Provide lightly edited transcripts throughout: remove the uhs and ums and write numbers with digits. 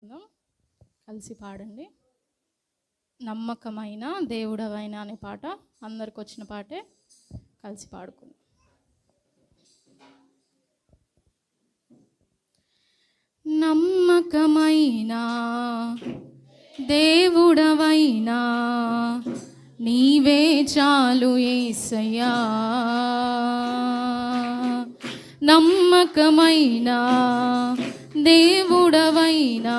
కలిసి పాడండి. నమ్మకమైన దేవుడవైన అనే పాట అందరికి వచ్చిన పాటే. కలిసి పాడుకుందాం. నమ్మకమైన దేవుడవైనా నీవే చాలు యేసయ్యా. నమ్మకమైన దేవుడవైనా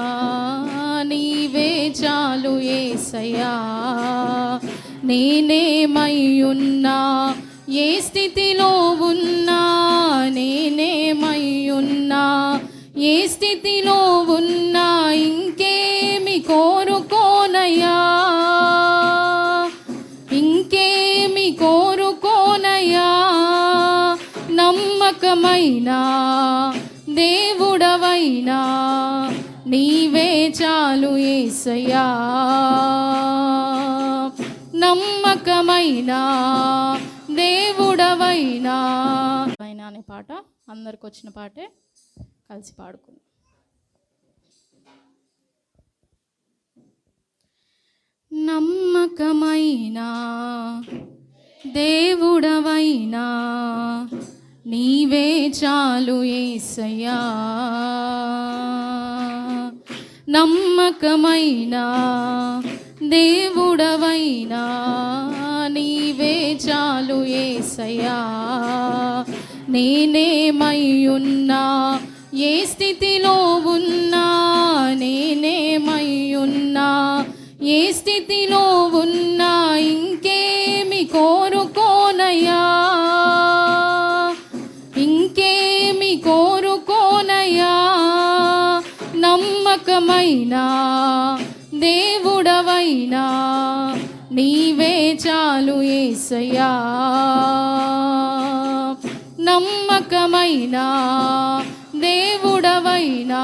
నీవే చాలు యేసయ్యా. నేనేమయ్యున్నా ఏ స్థితిలో ఉన్నా, నేనేమయ్యున్నా ఏ స్థితిలో ఉన్నా, ఇంకేమి కోరుకోనయ్యా, ఇంకేమి కోరుకోనయ్యా. నమ్మకమైన దేవుడవైనా నీవే చాలు యేసయ్యా. నమ్మకమైన దేవుడవైనా అనే పాట అందరికి వచ్చిన పాటే. కలిసి పాడుకుందాం. నమ్మకమైన దేవుడవైనా నీవే చాలు యేసయ్యా. నమ్మకమైన దేవుడవైనా నీవే చాలు యేసయ్యా. నేనేమయ్యున్నా ఏ స్థితిలో ఉన్నా, నేనేమయ్యున్నా ఏ స్థితిలో ఉన్నా, ఇంకేమి కోరుకోనయ్యా, ఇంకేమి కోరుకోనయ్యా. నమ్మకమైన దేవుడవైనా నీవే చాలు యేసయ్యా. నమ్మకమైన దేవుడవైనా